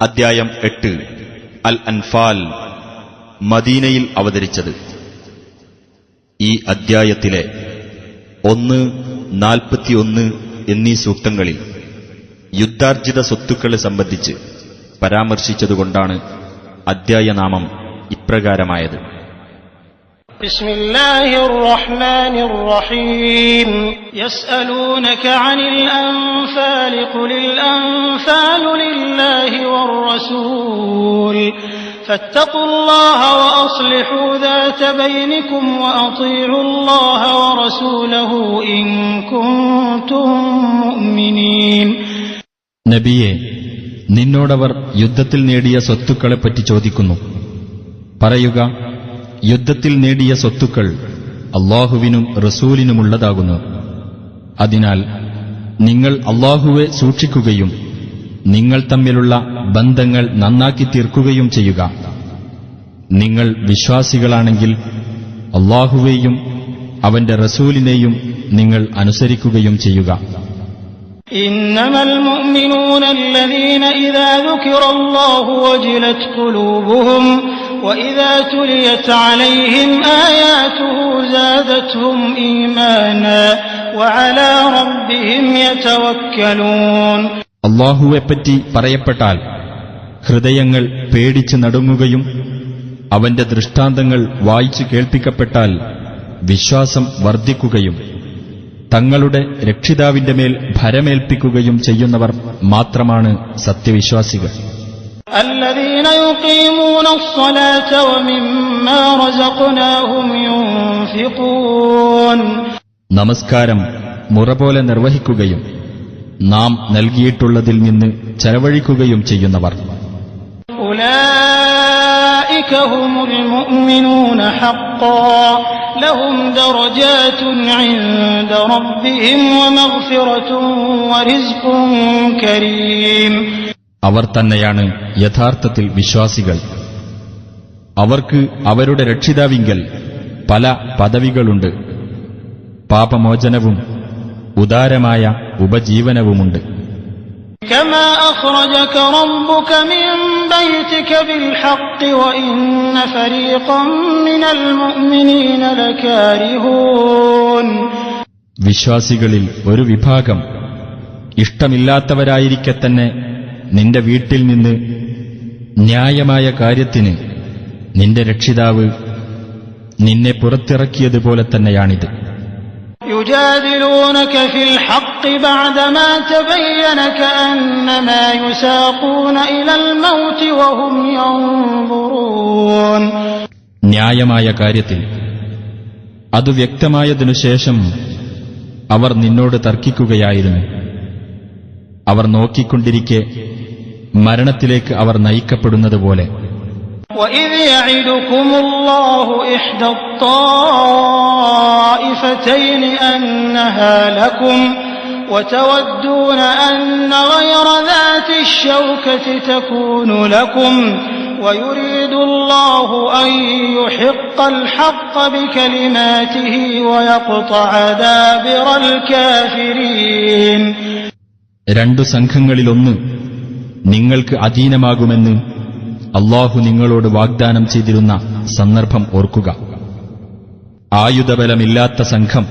അദ്ധ്യായം 8 അൽ അൻഫാൽ മദീനയിൽ അവതരിച്ചത്. ഈ അദ്ധ്യായത്തിലെ 1, 41 എന്നീ സൂക്തങ്ങളിൽ യുദ്ധാർജിത സ്വത്തുക്കളെ സംബന്ധിച്ച് പരാമർശിച്ചതുകൊണ്ടാണ് അദ്ധ്യായനാമം ഇപ്രകാരമായത്. ബിസ്മില്ലാഹിർ റഹ്മാനിർ റഹീം. യസ്അലൂനക അനിൽ അൻഫാൽ ഖുലിൽ അൻഫാലു ലില്ലാഹി വർ-റസൂൽ ഫത്തഖുല്ലാഹ വഅസ്ലിഹൂ ദാത ബൈനികും വഅതീഉല്ലാഹ വറസൂലഹു ഇൻ കുൻതും മുഅ്മിനീൻ. നബിയെ, നിന്നോടവർ യുദ്ധത്തിൽ നേടിയ സ്വത്തുക്കളെപ്പറ്റി ചോദിക്കുന്നു. പറയുക, യുദ്ധത്തിൽ നേടിയ സ്വത്തുക്കൾ അല്ലാഹുവിനും റസൂലിനുമുള്ളതാകുന്നു. അതിനാൽ നിങ്ങൾ അല്ലാഹുവെ സൂക്ഷിക്കുകയും നിങ്ങൾ തമ്മിലുള്ള ബന്ധങ്ങൾ നന്നാക്കി തീർക്കുകയും ചെയ്യുക. നിങ്ങൾ വിശ്വാസികളാണെങ്കിൽ അല്ലാഹുവേയും അവന്റെ റസൂലിനെയും നിങ്ങൾ അനുസരിക്കുകയും ചെയ്യുക. ഇന്നമൽ മുഅ്മിനൂന അല്ലദീന ഇദാ ദുകിറല്ലാഹു വജിലത് ഖുലൂബുഹും വഇദാ തുലിയത് അലൈഹിം ആയാതുഹു സാദത്ഹും ഈമാനാ വഅലാ റബ്ബിഹിം യതവക്കലൂൻ. അല്ലാഹുവെപ്പറ്റി പറയപ്പെട്ടാൽ ഹൃദയങ്ങൾ പേടിച്ച് നടുങ്ങുകയും അവന്റെ ദൃഷ്ടാന്തങ്ങൾ വായിച്ചു കേൾപ്പിക്കപ്പെട്ടാൽ വിശ്വാസം വർദ്ധിക്കുകയും തങ്ങളുടെ രക്ഷിതാവിന്റെ മേൽ ഭരമേൽപ്പിക്കുകയും ചെയ്യുന്നവർ മാത്രമാണ് സത്യവിശ്വാസികൾ. الذين يقيمون الصلاة ومما رزقناهم ينفقون. നമസ്കാരം മുറപോലെ നിർവഹിക്കുകയും നാം നൽകിയിട്ടുള്ളതിൽ നിന്ന് ചെലവഴിക്കുകയും ചെയ്യുന്നവർ. أولئك هم المؤمنون حقا لهم درجات عند ربهم ومغفرة ورزق كريم. അവർ തന്നെയാണ് യഥാർത്ഥത്തിൽ വിശ്വാസികൾ. അവർക്ക് അവരുടെ രക്ഷിതാവിങ്കൽ പല പദവികളുണ്ട്. പാപമോചനവും ഉദാരമായ ഉപജീവനവുമുണ്ട്. كما أخرجك ربك من بيتك بالحق وإن فريقا من المؤمنين لكارهون. വിശ്വാസികളിൽ ഒരു വിഭാഗം ഇഷ്ടമില്ലാത്തവരായിരിക്കെ തന്നെ നിന്റെ വീട്ടിൽ നിന്ന് ന്യായമായ കാര്യത്തിന് നിന്റെ രക്ഷിതാവ് നിന്നെ പുറത്തിറക്കിയതുപോലെ തന്നെയാണിത്. يجادلونك في الحق بعدما تبين كأنما يساقون إلى الموت وهم ينظرون. ന്യായമായ കാര്യത്തിൽ അത് വ്യക്തമായതിനു ശേഷം അവർ നിന്നോട് തർക്കിക്കുകയായിരുന്നു. അവർ നോക്കിക്കൊണ്ടിരിക്കെ മരണത്തിലേക്ക് അവർ നയിക്കപ്പെടുന്നതുപോലെ. وَإِذْ يَعِدُكُمُ اللَّهُ إِحْدَى الطَّائِفَتَيْنِ أَنَّهَا لَكُمْ وَتَوَدُّونَ أَنَّ غَيْرَ ذَاتِ الشَّوْكَةِ تَكُونُ لَكُمْ وَيُرِيدُ اللَّهُ أَن يُحِقَّ الْحَقَّ بِكَلِمَاتِهِ وَيَقْطَعَ دَابِرَ الْكَافِرِينَ. രണ്ടു സംഘങ്ങളിലൊന്ന് നിങ്ങൾക്ക് അധീനമാകുമെന്ന് അല്ലാഹു നിങ്ങളോട് വാഗ്ദാനം ചെയ്തിരുന്ന സന്ദർഭം ഓർക്കുക. ആയുധബലമില്ലാത്ത സംഘം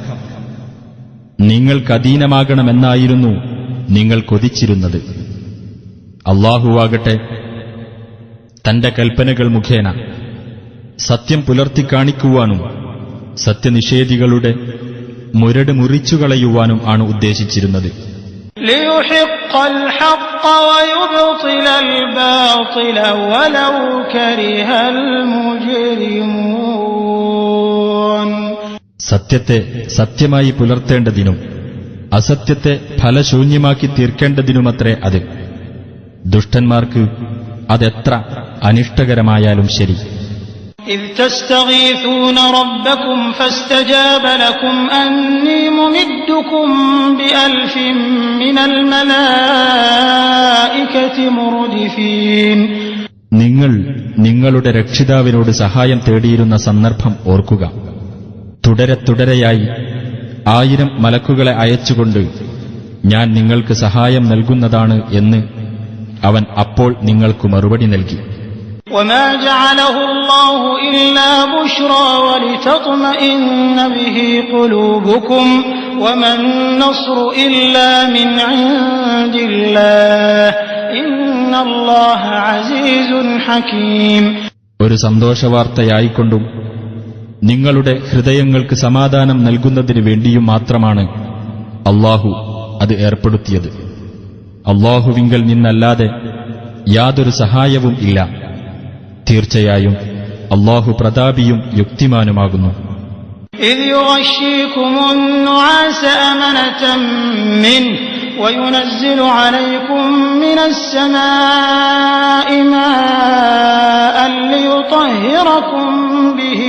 നിങ്ങൾക്കധീനമാകണമെന്നായിരുന്നു നിങ്ങൾ കൊതിച്ചിരുന്നത്. അല്ലാഹുവാകട്ടെ തന്റെ കൽപ്പനകൾ മുഖേന സത്യം പുലർത്തിക്കാണിക്കുവാനും സത്യനിഷേധികളുടെ മുരട് മുറിച്ചുകളയുവാനും ആണ് ഉദ്ദേശിച്ചിരുന്നത്. ليحق الحق ويبطل الباطل ولو كره المجرمون. സത്യത്തെ സത്യമായി പുലർത്തേണ്ടതിനും അസത്യത്തെ ഫലശൂന്യമാക്കി തീർക്കേണ്ടതിനുമത്രേ അത്. ദുഷ്ടന്മാർക്ക് അതെത്ര അനിഷ്ടകരമായാലും ശരി. إذ تستغيثون ربكم فاستجاب لكم أني ممدكم بألف من الملائكة مردفين. നിങ്ങൾ നിങ്ങളുടെ രക്ഷിതാവിനോട് സഹായം തേടിയിരുന്ന സന്ദർഭം ഓർക്കുക. തുടരെയായി 1000 മലക്കുകളെ അയച്ചുകൊണ്ട് ഞാൻ നിങ്ങൾക്ക് സഹായം നൽകുന്നതാണ് എന്ന് അവൻ അപ്പോൾ നിങ്ങൾക്ക് മറുപടി നൽകി. وما جعله الله إلا بشرى ولتطمئن به قلوبكم وما النصر إلا من عند الله إن الله عزيز حكيم. ഒരു സന്തോഷവാർത്തയായിക്കൊണ്ടും നിങ്ങളുടെ ഹൃദയങ്ങൾക്ക് സമാധാനം നൽകുന്നതിനു വേണ്ടിയും മാത്രമാണ് അല്ലാഹു അത് ഏർപ്പെടുത്തിയത്. അല്ലാഹുവിങ്കൽ നിന്നല്ലാതെ യാതൊരു സഹായവും ഇല്ല. തീർച്ചയായും അല്ലാഹു പ്രതാപിയും യുക്തിമാനുമാകുന്നു. إذ يغشيكم النعاس أمنة منه وينزل عليكم من السماء ماء ليطهركم به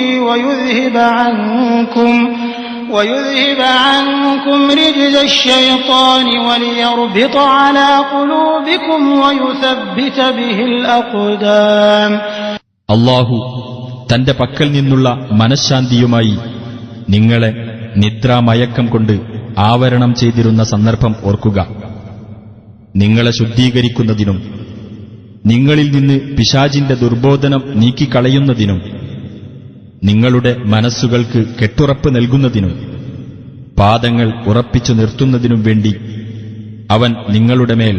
ويذهب عنكم رجز الشيطان وليربط على قلوبكم ويثبت به الأقدام. അല്ലാഹു തന്റെ പക്കൽ നിന്നുള്ള മനഃശാന്തിയുമായി നിങ്ങളെ നിദ്രാമയക്കം കൊണ്ട് ആവരണം ചെയ്തിരുന്ന സന്ദർഭം ഓർക്കുക. നിങ്ങളെ ശുദ്ധീകരിക്കുന്നതിനും നിങ്ങളിൽ നിന്ന് പിശാചിന്റെ ദുർബോധനം നീക്കിക്കളയുന്നതിനും നിങ്ങളുടെ മനസ്സുകൾക്ക് കെട്ടുറപ്പ് നൽകുന്നതിനും പാദങ്ങൾ ഉറപ്പിച്ചു നിർത്തുന്നതിനും വേണ്ടി അവൻ നിങ്ങളുടെ മേൽ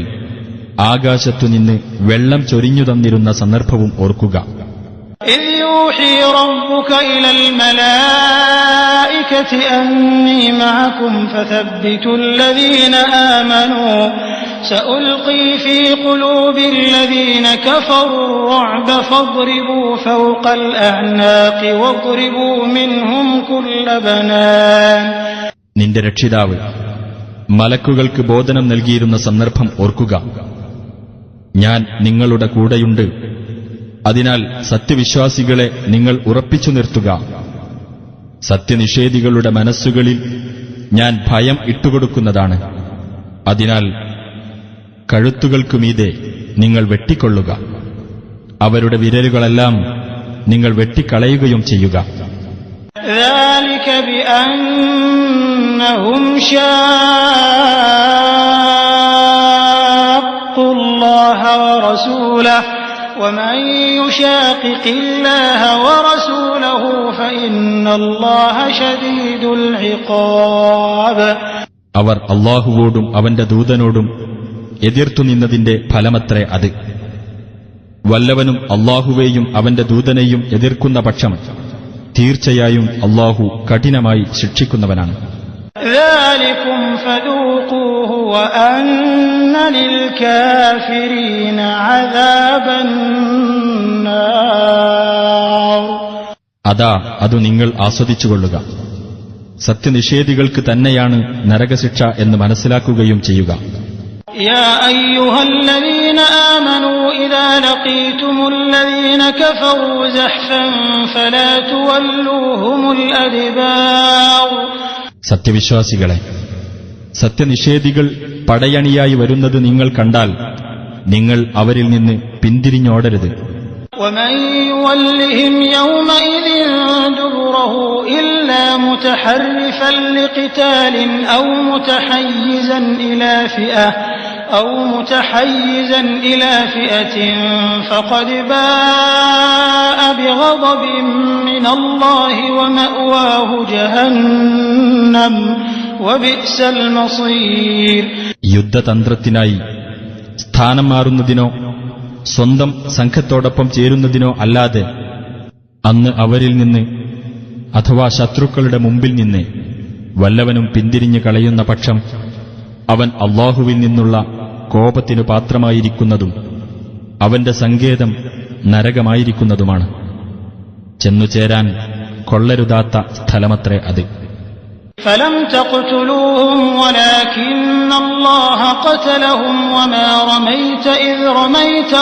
ആകാശത്തുനിന്ന് വെള്ളം ചൊരിഞ്ഞു തന്നിരുന്ന സന്ദർഭവും ഓർക്കുക. إذ يوحي ربك إلى الملائكة أني معكم فثبتوا الذين آمنوا سألقي في قلوب الذين كفروا الرعب فاضربوا فوق الأعناق واضربوا منهم كل بنان. നിന്റെ രക്ഷിതാവ് മലക്കുകൾക്ക് ബോധനം നൽകിയിരുന്ന സന്ദർഭം ഓർക്കുക. ഞാൻ നിങ്ങളുടെ കൂടെയുണ്ട്. അതിനാൽ സത്യവിശ്വാസികളെ നിങ്ങൾ ഉറപ്പിച്ചു നിർത്തുക. സത്യനിഷേധികളുടെ മനസ്സുകളിൽ ഞാൻ ഭയം ഇട്ടുകൊടുക്കുന്നതാണ്. അതിനാൽ കഴുത്തുകൾക്കുമീതെ നിങ്ങൾ വെട്ടിക്കൊള്ളുക. അവരുടെ വിരലുകളെല്ലാം നിങ്ങൾ വെട്ടിക്കളയുകയും ചെയ്യുക. ذلك بأنهم شاقوا الله ورسوله ومن يشاقق الله ورسوله فإن الله شديد العقاب. അവർ അല്ലാഹുവോടും അവന്റെ ദൂതനോടും എതിർത്തുനിന്നതിന്റെ ഫലമത്രേ അത്. വല്ലവനും അല്ലാഹുവേയും അവന്റെ ദൂതനെയും എതിർക്കുന്ന പക്ഷം തീർച്ചയായും അല്ലാഹു കഠിനമായി ശിക്ഷിക്കുന്നവനാണ്. ذلكم فذوقوه وأن للكافرين عذاب النار. അതാ അതു നിങ്ങൾ ആസ്വദിച്ചുകൊള്ളുക. സത്യനിഷേധികൾക്ക് തന്നെയാണ് നരകശിക്ഷ എന്ന് മനസ്സിലാക്കുകയും ചെയ്യുക. يا أيها الذين آمنوا إذا لقيتم الذين كفروا زحفا فلا تولوهم الأدبار. സത്യവിശ്വാസികളെ, സത്യനിഷേധികൾ പടയണിയായി വരുന്നത് നിങ്ങൾ കണ്ടാൽ നിങ്ങൾ അവരിൽ നിന്ന് പിന്തിരിഞ്ഞോടരുത്. ومن يولهم يومئذ دبره إلا متحرفا لقتال أو متحيزا إلى فئة فقد باء بغضب من الله ومأواه جهنم وبئس المصير. യുദ്ധതന്ത്രത്തിനായി സ്ഥാനം മാറുന്നതിനോ സ്വന്തം സംഘത്തോടൊപ്പം ചേരുന്നതിനോ അല്ലാതെ അന്ന് അവരിൽ നിന്ന് അഥവാ ശത്രുക്കളുടെ മുമ്പിൽ നിന്ന് വല്ലവനും പിന്തിരിഞ്ഞു കളയുന്ന പക്ഷം അവൻ അല്ലാഹുവിൽ നിന്നുള്ള കോപത്തിനു പാത്രമായിരിക്കുന്നതും അവന്റെ സങ്കേതം നരകമായിരിക്കുന്നതുമാണ്. ചെന്നുചേരാൻ കൊള്ളരുതാത്ത സ്ഥലമത്രേ അത്. فلم تقتلوهم ولكن الله قتلهم وما رميت إذ رميت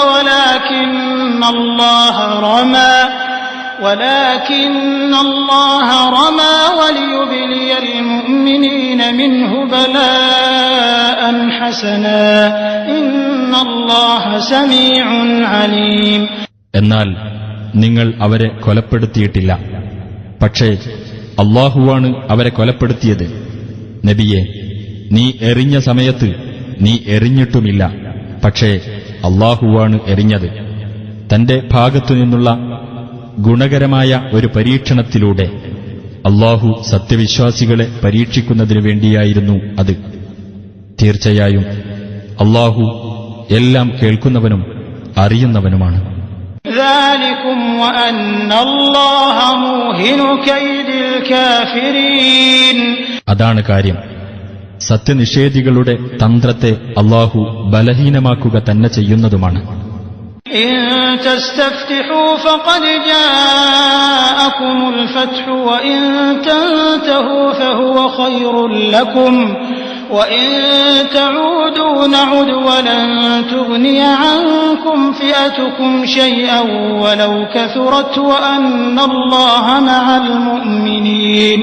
ولكن الله رمى وليبلي المؤمنين منه بلاء حسنا إن الله سميع عليم. എന്നാൽ നിങ്ങൾ അവരെ കൊലപ്പെടുത്തിയിട്ടില്ല. പക്ഷേ അല്ലാഹുവാണ് അവരെ കൊലപ്പെടുത്തിയത്. നബിയെ, നീ എറിഞ്ഞ സമയത്ത് നീ എറിഞ്ഞിട്ടുമില്ല. പക്ഷേ അല്ലാഹുവാണ് എറിഞ്ഞത്. തന്റെ ഭാഗത്തുനിന്നുള്ള ഗുണകരമായ ഒരു പരീക്ഷണത്തിലൂടെ അല്ലാഹു സത്യവിശ്വാസികളെ പരീക്ഷിക്കുന്നതിനു വേണ്ടിയായിരുന്നു അത്. തീർച്ചയായും അല്ലാഹു എല്ലാം കേൾക്കുന്നവനും അറിയുന്നവനുമാണ്. ذلكم وأن الله موهن كيد الكافرين. അതാണ് കാര്യം. സത്യനിഷേധികളുടെ തന്ത്രത്തെ അല്ലാഹു ബലഹീനമാക്കുക തന്നെ ചെയ്യുന്നതുമാണ്. إن تستفتحوا فقد جاءكم الفتح وإن تنتهوا فهو خير لكم وإن تعودوا نعد ولن تغني عنكم فئتكم شيئا ولو كثرت وأن الله مع المؤمنين.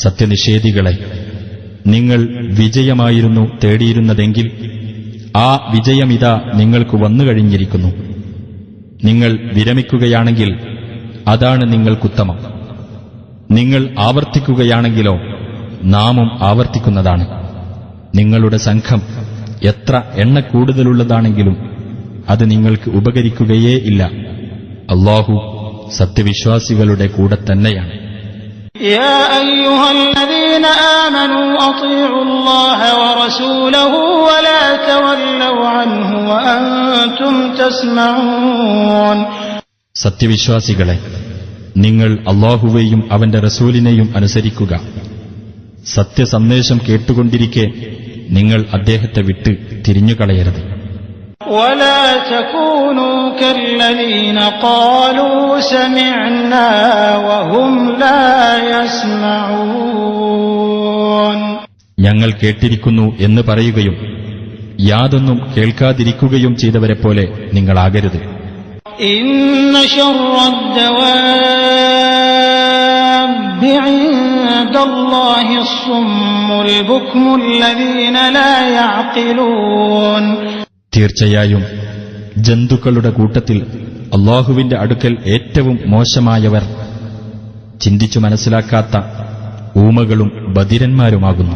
സത്യനിഷേധികളെ, നിങ്ങൾ വിജയമായിരുന്നു തേടിയിരുന്നതെങ്കിൽ ആ വിജയമിതാ നിങ്ങൾക്ക് വന്നുകഴിഞ്ഞിരിക്കുന്നു. നിങ്ങൾ വിരമിക്കുകയാണെങ്കിൽ അതാണ് നിങ്ങൾക്കുത്തമം. നിങ്ങൾ ആവർത്തിക്കുകയാണെങ്കിലോ നാമും ആവർത്തിക്കുന്നതാണ്. നിങ്ങളുടെ സംഘം എത്ര എണ്ണ കൂടുതലുള്ളതാണെങ്കിലും അത് നിങ്ങൾക്ക് ഉപകരിക്കുകയേ ഇല്ല. അല്ലാഹു സത്യവിശ്വാസികളുടെ കൂടെ തന്നെയാണ്. يا أيها الذين آمنوا أطيعوا الله ورسوله ولا تولوا عنه وأنتم تسمعون. സത്യവിശ്വാസികളെ, നിങ്ങൾ അല്ലാഹുവേയും അവന്റെ റസൂലിനെയും അനുസരിക്കുക. സത്യസന്ദേശം കേട്ടുകൊണ്ടിരിക്കെ നിങ്ങൾ അദ്ദേഹത്തെ വിട്ട് തിരിഞ്ഞുകളയരുത്. ولا تكونوا كالذين قالوا سمعنا وهم لا يسمعون. ഞങ്ങൾ കേട്ടിരിക്കുന്നു എന്ന് പറയുകയും യാതൊന്നും കേൾക്കാതിരിക്കുകയും ചെയ്തവരെപ്പോലെ നിങ്ങളാകരുത്. إن شر الدواب عند الله الصم البكم الذين لا يعقلون. തീർച്ചയായും ജന്തുക്കളുടെ കൂട്ടത്തിൽ അല്ലാഹുവിന്റെ അടുക്കൽ ഏറ്റവും മോശമായവർ ചിന്തിച്ചു മനസ്സിലാക്കാത്ത ഊമകളും ബധിരന്മാരുമാകുന്നു.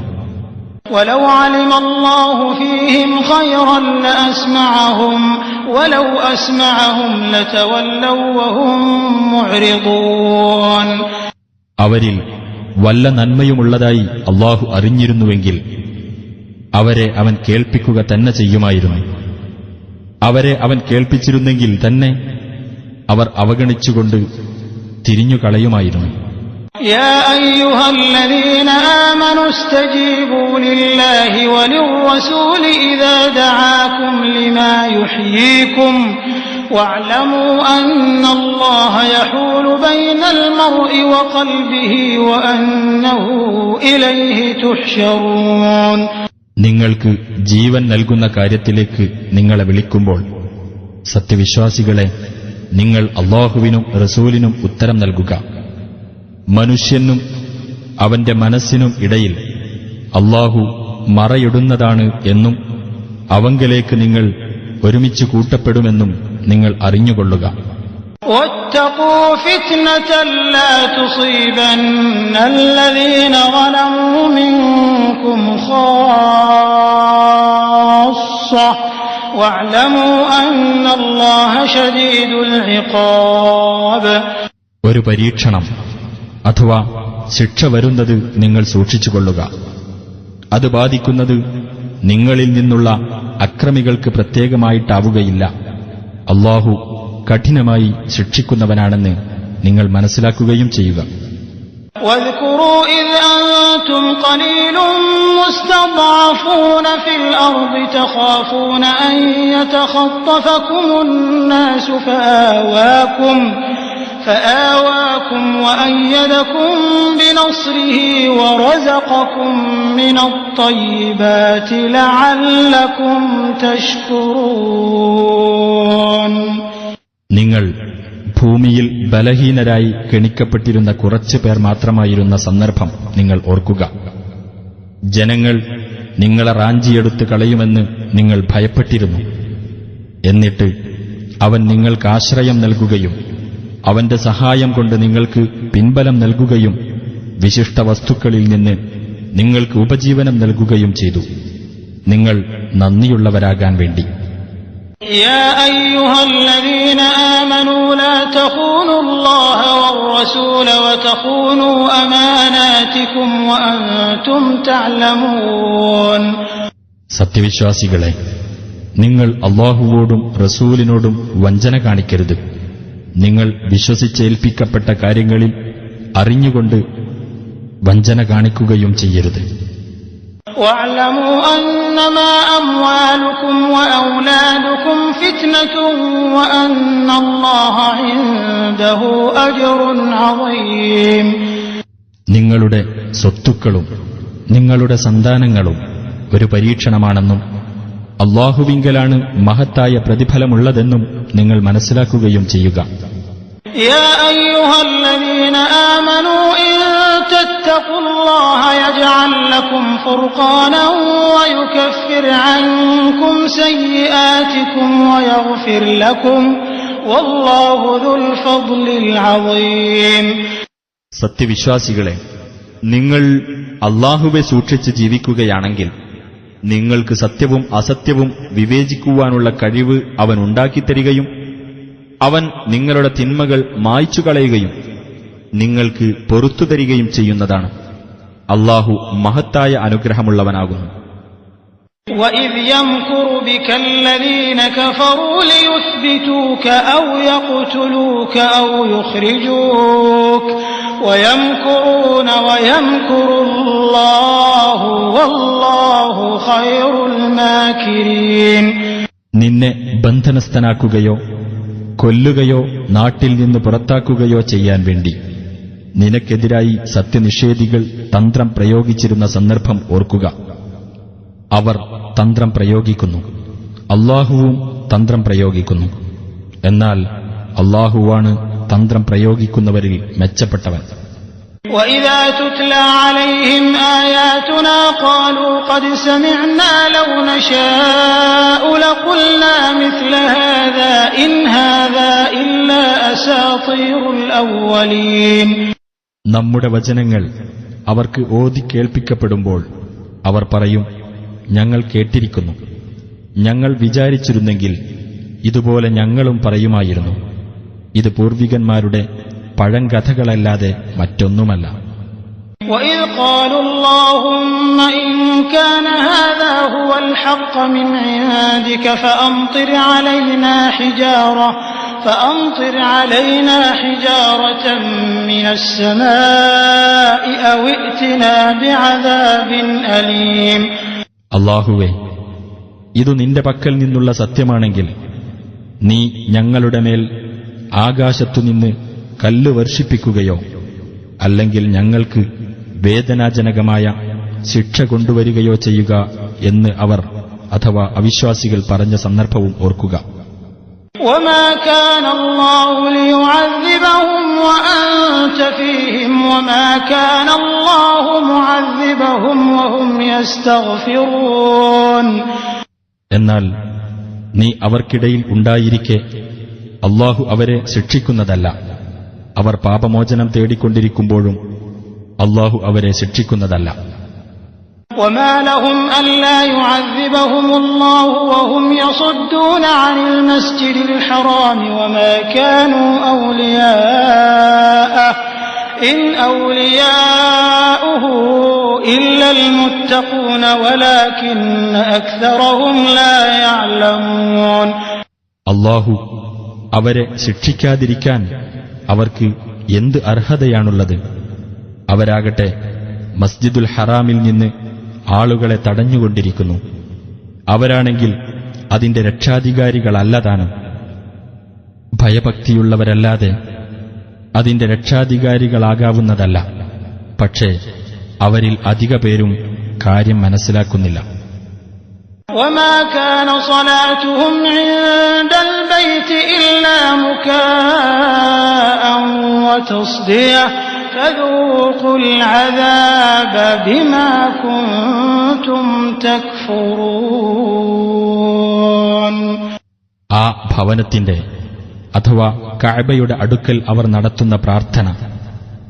ولو علم الله فيهم خيرا لأسمعهم ولو أسمعهم لتولوا وهم معرضون. അവരിൽ വല്ല നന്മയുമുള്ളതായി അല്ലാഹു അറിഞ്ഞിരുന്നുവെങ്കിൽ അവരെ അവൻ കേൾപ്പിക്കുക തന്നെ ചെയ്യുമായിരുന്നു. അവരെ അവൻ കേൾപ്പിച്ചിരുന്നെങ്കിൽ തന്നെ അവർ അവഗണിച്ചുകൊണ്ട് തിരിഞ്ഞുകളയുമായിരുന്നു. يا أيها الذين آمنوا استجيبوا لله وللرسول إذا دعاكم لما يحييكم واعلموا أن الله يحول بين المرء وقلبه وأنه إليه تحشرون. നിങ്ങൾക്ക് ജീവൻ നൽകുന്ന കാര്യത്തിലേക്ക് നിങ്ങളെ വിളിക്കുമ്പോൾ സത്യവിശ്വാസികളെ, നിങ്ങൾ അല്ലാഹുവിനും റസൂലിനും ഉത്തരം നൽകുക. മനുഷ്യനും അവന്റെ മനസ്സിനും ഇടയിൽ അല്ലാഹു മറയിടുന്നതാണ് എന്നും അവങ്കലേക്ക് നിങ്ങൾ ഒരുമിച്ച് കൂട്ടപ്പെടുമെന്നും നിങ്ങൾ അറിഞ്ഞുകൊള്ളുക. واتقوا فتنة لا تصيبن الذين ظلموا منكم خاصة واعلموا أن الله شديد العقاب. ഒരു പരീക്ഷണം അഥവാ ശിക്ഷ വരുന്നത് നിങ്ങൾ സൂക്ഷിച്ചുകൊള്ളുക. അത് ബാധിക്കുന്നത് നിങ്ങളിൽ നിന്നുള്ള അക്രമികൾക്ക് പ്രത്യേകമായിട്ടാവുകയില്ല. അല്ലാഹു കഠിനമായി ശിക്ഷിക്കുന്നവനാണെന്ന് നിങ്ങൾ മനസ്സിലാക്കുകയും ചെയ്യുക. واذكروا إذ أنتم قليل مستضعفون في الأرض تخافون أن يتخطفكم الناس فآواكم وأيدكم بنصره ورزقكم من الطيبات لعلكم تشكرون. നിങ്ങൾ ഭൂമിയിൽ ബലഹീനരായി കെണിക്കപ്പെട്ടിരുന്ന കുറച്ചു പേർ മാത്രമായിരുന്ന സന്ദർഭം നിങ്ങൾ ഓർക്കുക. ജനങ്ങൾ നിങ്ങളെ റാഞ്ചിയെടുത്ത് കളയുമെന്ന് നിങ്ങൾ ഭയപ്പെട്ടിരുന്നു. എന്നിട്ട് അവൻ നിങ്ങൾക്ക് ആശ്രയം നൽകുകയും അവന്റെ സഹായം കൊണ്ട് നിങ്ങൾക്ക് പിൻബലം നൽകുകയും വിശിഷ്ട വസ്തുക്കളിൽ നിന്ന് നിങ്ങൾക്ക് ഉപജീവനം നൽകുകയും ചെയ്തു, നിങ്ങൾ നന്ദിയുള്ളവരാകാൻ വേണ്ടി. يا أيها الذين آمنوا لا تخونوا الله والرسول وتخونوا أماناتكم وأنتم تعلمون. സത്യവിശ്വാസികളെ, നിങ്ങൾ അല്ലാഹുവോടും റസൂലിനോടും വഞ്ചന കാണിക്കരുത്. നിങ്ങൾ വിശ്വസിച്ചേൽപ്പിക്കപ്പെട്ട കാര്യങ്ങളിൽ അറിഞ്ഞുകൊണ്ട് വഞ്ചന കാണിക്കുകയും ചെയ്യരുത്. واعلموا أنما أموالكم وأولادكم فتنة وأن الله عنده أجر عظيم. നിങ്ങളുടെ സ്വത്തുക്കളും നിങ്ങളുടെ സന്താനങ്ങളും ഒരു പരീക്ഷണമാണെന്നും അല്ലാഹുവിങ്കലാണ് മഹത്തായ പ്രതിഫലമുള്ളതെന്നും നിങ്ങൾ മനസ്സിലാക്കുകയും ചെയ്യുക. يا أيها الذين آمنوا إن تتقوا الله يجعل لكم فرقانا ويكفر عنكم سيئاتكم ويغفر لكم والله ذو الفضل العظيم. സത്യവിശ്വാസികളെ, നിങ്ങൾ അല്ലാഹുവെ സൂക്ഷിച്ച് ജീവിക്കുകയാണെങ്കിൽ നിങ്ങൾക്ക് സത്യവും അസത്യവും വിവേചിക്കുവാനുള്ള കഴിവ് അവൻ ഉണ്ടാക്കിത്തരികയും അവൻ നിങ്ങളുടെ തിന്മകൾ മായ്ച്ചുകളയുകയും നിങ്ങൾക്ക് പൊറുത്തു തരികയും ചെയ്യുന്നതാണ്. അല്ലാഹു മഹത്തായ അനുഗ്രഹമുള്ളവനാകുന്നു. وَإِذْ يَمْكُرُ بِكَ الَّذِينَ كَفَرُوا لِيُثْبِتُوكَ أَوْ يَقْتُلُوكَ أَوْ يُخْرِجُوكَ وَيَمْكُرُونَ وَيَمْكُرُ اللَّهُ وَاللَّهُ خَيْرُ الْمَاكِرِينَ. നിന്നെ ബന്ധനസ്ഥനാക്കുകയോ കൊല്ലുകയോ നാട്ടിൽ നിന്ന് പുറത്താക്കുകയോ ചെയ്യാൻ വേണ്ടി നിനക്കെതിരായി സത്യനിഷേധികൾ തന്ത്രം പ്രയോഗിച്ചിരുന്ന സന്ദർഭം ഓർക്കുക. അവർ തന്ത്രം പ്രയോഗിക്കുന്നു, അല്ലാഹുവും തന്ത്രം പ്രയോഗിക്കുന്നു. എന്നാൽ അല്ലാഹുവാണ് തന്ത്രം പ്രയോഗിക്കുന്നവരിൽ മെച്ചപ്പെട്ടവൻ. وَإِذَا تُتْلَى عَلَيْهِمْ آيَاتُنَا قَالُوا قَدْ سَمِعْنَا لَوْ نَشَاءُ لَقُلْنَا مِثْلَ هَذَا إِنْ هَذَا إِلَّا أَسَاطِيرُ الْأَوَّلِينَ. നമ്മുടെ വചനങ്ങൾ അവർക്ക് ഓതി കേൾപ്പിക്കപ്പെടുമ്പോൾ അവർ പറയും, ഞങ്ങൾ കേട്ടിരിക്കുന്നു. ഞങ്ങൾ വിചാരിച്ചിരുന്നെങ്കിൽ ഇതുപോലെ ഞങ്ങളും പറയുമായിരുന്നു. ഇത് പൂർവികന്മാരുടെ പഴങ്കഥകളല്ലാതെ മറ്റൊന്നുമല്ല. وَإِذْ قَالُوا اللَّهُمَّ إِن كَانَ هَذَا هُوَ الْحَقَّ مِنْ عِندِكَ فَأَمْطِرْ عَلَيْنَا حِجَارَةً مِنَ السَّمَاءِ أَوْ ائْتِنَا بِعَذَابٍ أَلِيمٍ. അല്ലാഹുവേ, ഇതു നിന്റെ പക്കൽ നിന്നുള്ള സത്യമാണെങ്കിൽ നീ ഞങ്ങളുടെ മേൽ ആകാശത്തുനിന്ന് കല്ല് വർഷിപ്പിക്കുകയോ അല്ലെങ്കിൽ ഞങ്ങൾക്ക് വേദനാജനകമായ ശിക്ഷ കൊണ്ടുവരികയോ ചെയ്യുക എന്ന് അവർ അഥവാ അവിശ്വാസികൾ പറഞ്ഞ സന്ദർഭവും ഓർക്കുക. وَمَا كَانَ اللَّهُ لِيُعَذِّبَهُمْ وَأَنْتَ فِيهِمْ وَمَا كَانَ اللَّهُ مُعَذِّبَهُمْ وَهُمْ يَسْتَغْفِرُونَ. എന്നാൽ നീ അവർക്കിടയിൽ ഉണ്ടായിരിക്കെ അല്ലാഹു അവരെ ശിക്ഷിക്കുന്നതല്ല. അവർ പാപമോചനം തേടിക്കൊണ്ടിരിക്കുമ്പോഴും അല്ലാഹു അവരെ ശിക്ഷിക്കുന്നതല്ല. وَمَا لَهُمْ أَلَّا يُعَذِّبَهُمُ اللَّهُ وَهُمْ يَصُدُّونَ عَنِ الْمَسْجِدِ الْحَرَامِ وَمَا كَانُوا أَوْلِيَاءَهُ إِنْ أَوْلِيَاؤُهُ إِلَّا الْمُتَّقُونَ وَلَكِنَّ أَكْثَرَهُمْ لَا يَعْلَمُونَ. അല്ലാഹു അവരെ ശിക്ഷിക്കാതിരിക്കാൻ അവർക്ക് എന്ത് അർഹതയാണുള്ളത്? അവരാകട്ടെ മസ്ജിദുൽ ഹറാമിൽ നിന്ന് ആളുകളെ തടഞ്ഞുകൊണ്ടിരിക്കുന്നു. അവരാണെങ്കിൽ അതിന്റെ രക്ഷാധികാരികളല്ലതാനും. ഭയഭക്തിയുള്ളവരല്ലാതെ അതിന്റെ രക്ഷാധികാരികളാകാവുന്നതല്ല. പക്ഷേ അവരിൽ അധിക പേരും കാര്യം മനസ്സിലാക്കുന്നില്ല. وَمَا كَانَ صَلَاتُهُمْ عِندَ الْبَيْتِ إِلَّا مُكَاءً وَتَصْدِيَةً فَذُوقُوا الْعَذَابَ بِمَا كُنتُمْ تَكْفُرُونَ. ആ ഭവനത്തിന്റെ അഥവാ കഅബയുടെ അടുക്കൽ അവർ നടത്തുന്ന പ്രാർത്ഥന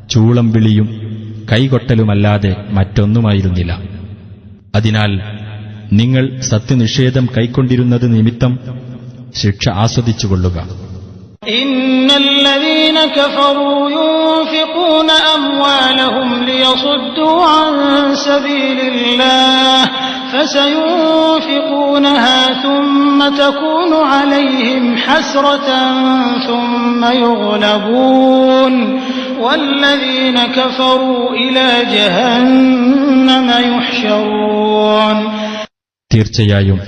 ചൂളം വിളിയും കൈകൊട്ടലുമല്ലാതെ മറ്റൊന്നുമായിരുന്നില്ല. അതിനാൽ നിങ്ങൾ സത്യനിഷേധം കൈക്കൊണ്ടിരുന്നത് നിമിത്തം ശിക്ഷ ആസ്വദിച്ചുകൊള്ളുക. إن الذين كفروا ينفقون أموالهم ليصدوا عن سبيل الله فسينفقونها ثم تكون عليهم حسرة ثم يغلبون والذين كفروا إلى جهنم يحشرون. തീർച്ചയായും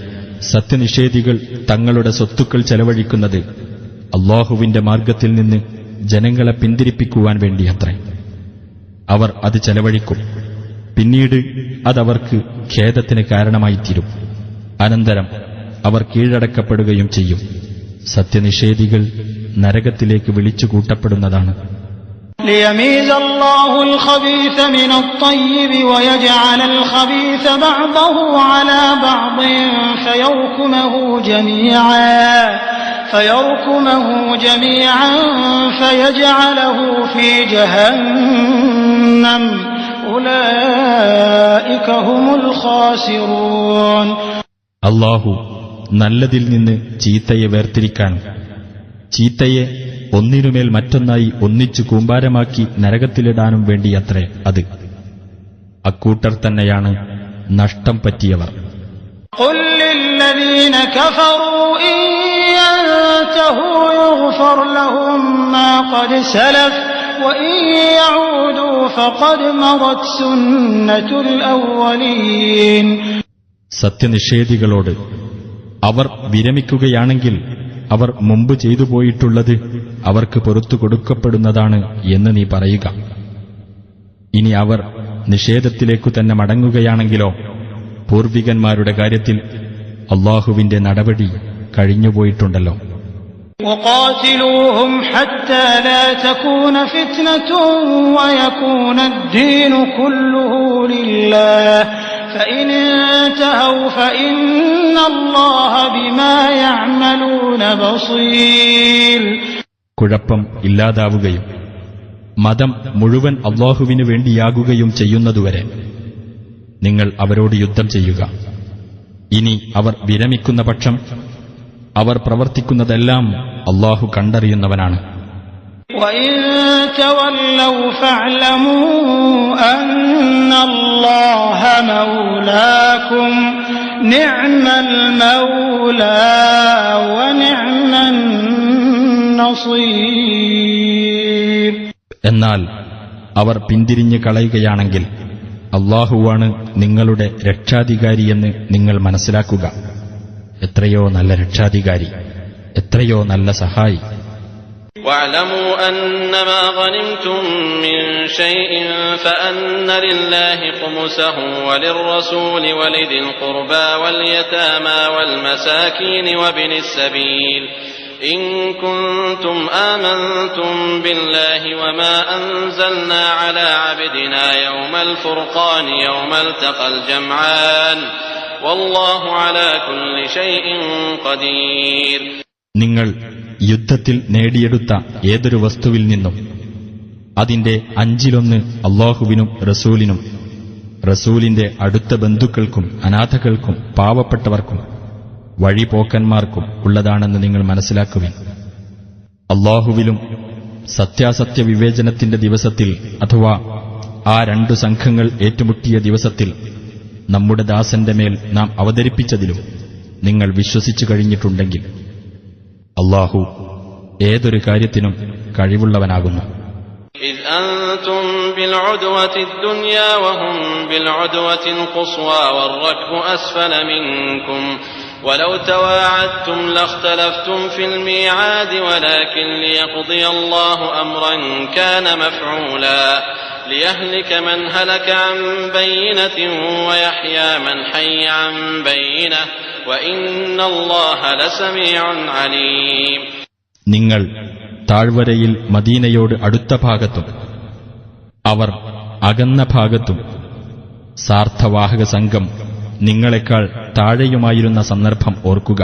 സത്യനിഷേധികൾ തങ്ങളുടെ സ്വത്തുക്കൾ ചെലവഴിക്കുന്നത് അല്ലാഹുവിന്റെ മാർഗ്ഗത്തിൽ നിന്ന് ജനങ്ങളെ പിന്തിരിപ്പിക്കുവാൻ വേണ്ടിയത്രേ. അവർ അത് ചെലവഴിക്കും, പിന്നീട് അതവർക്ക് ഖേദത്തിന് കാരണമായിത്തീരും. അനന്തരം അവർ കീഴടക്കപ്പെടുകയും ചെയ്യും. സത്യനിഷേധികൾ നരകത്തിലേക്ക് വിളിച്ചുകൂട്ടപ്പെടുന്നതാണ്. ليميز الله الخبيث من الطيب ويجعل الخبيث بعضه على بعض فيركمه جميعا فيجعله في جهنم أولئك هم الخاسرون. അല്ലാഹു നല്ലതിൽ നിന്ന് ചീത്തയെ വേർതിരിക്കാനും ചീത്തയെ ഒന്നിനുമേൽ മറ്റൊന്നായി ഒന്നിച്ചു കൂമ്പാരമാക്കി നരകത്തിലിടാനും വേണ്ടിയത്രേ അത്. അക്കൂട്ടർ തന്നെയാണ് നഷ്ടം പറ്റിയവർ. قل للذين كفروا إن ينتهوا يغفر لهم ما قد سلف وإن يعودوا فقد مضت سنة الأولين. സത്യനിഷേധികളോട് അവർ വിരമിക്കുകയാണെങ്കിൽ അവർ മുമ്പ് ചെയ്തു പോയിട്ടുള്ളത് അവർക്ക് പുറത്തു കൊടുക്കപ്പെടുന്നതാണ് എന്ന് നീ പറയുക. ഇനി അവർ നിഷേധത്തിലേക്കു തന്നെ മടങ്ങുകയാണെങ്കിലോ പൂർവികന്മാരുടെ കാര്യത്തിൽ അല്ലാഹുവിന്റെ നടപടി കഴിഞ്ഞുപോയിട്ടുണ്ടല്ലോ. وقاتلوهم حتى لا تكون فتنة ويكون الدين كله لله فإن انتهوا فإن الله بما يعملون بصير. കുഴപ്പം ഇല്ലാതാവുകയും മതം മുഴുവൻ അല്ലാഹുവിനു വേണ്ടിയാകുകയും ചെയ്യുന്നതുവരെ നിങ്ങൾ അവരോട് യുദ്ധം ചെയ്യുക. ഇനി അവർ വിരമിക്കുന്ന പക്ഷം അവർ പ്രവർത്തിക്കുന്നതെല്ലാം അല്ലാഹു കണ്ടറിയുന്നവനാണ്. وَإِن تَوَلَّوْا فَاعْلَمُوا أَنَّ اللَّهَ مَوْلَاكُمْ نِعْمَ الْمَوْلَى وَنِعْمَ النَّصِيرُ. എന്നാൽ അവർ പിന്തിരിഞ്ഞു കളയുകയാണെങ്കിൽ അല്ലാഹുവാണ് നിങ്ങളുടെ രക്ഷാധികാരിയെന്ന് നിങ്ങൾ മനസ്സിലാക്കുക. എത്രയോ നല്ല രക്ഷാധികാരി, എത്രയോ നല്ല സഹായി. واعلموا أنما غنمتم من شيء فأن لله خمسه وللرسول ولذي القربى واليتامى والمساكين وابن السبيل إن كنتم آمنتم بالله وما أنزلنا على عبدنا يوم الفرقان يوم التقى الجمعان والله على كل شيء قدير. നിങ്ങൾ യുദ്ധത്തിൽ നേടിയെടുത്ത ഏതൊരു വസ്തുവിൽ നിന്നും അതിന്റെ 1/5 അല്ലാഹുവിനും റസൂലിനും റസൂലിന്റെ അടുത്ത ബന്ധുക്കൾക്കും അനാഥകൾക്കും പാവപ്പെട്ടവർക്കും വഴിപോക്കന്മാർക്കും ഉള്ളതാണെന്ന് നിങ്ങൾ മനസ്സിലാക്കുവിൻ. അല്ലാഹുവിലും സത്യാസത്യ വിവേചനത്തിന്റെ ദിവസത്തിൽ അഥവാ ആ 2 സംഘങ്ങൾ ഏറ്റുമുട്ടിയ ദിവസത്തിൽ നമ്മുടെ ദാസന്റെ മേൽ നാം അവതരിപ്പിച്ചതിലും നിങ്ങൾ വിശ്വസിച്ചു കഴിഞ്ഞിട്ടുണ്ടെങ്കിൽ അല്ലാഹു ഏതൊരു കാര്യത്തിനും കഴിവുള്ളവനാകുന്നു. إذ أنتم بالعدوة الدنيا وهم بالعدوة القصوى والركب أسفل منكم ولو تواعدتم لاختلفتم في الميعاد ولكن ليقضي الله أمرا كان مفعولا ليهلك من هلك عن بينة ويحيى من حي عن بينة وإن الله لسميع عليم. നിങ്ങൾ താഴ്വരയിൽ മദീനയോട് അടുത്ത ഭാഗത്തും അവർ അകന്ന ഭാഗത്തും സാർത്ഥവാഹക സംഘം നിങ്ങളെക്കാൾ താഴെയുമായിരുന്ന സന്ദർഭം ഓർക്കുക.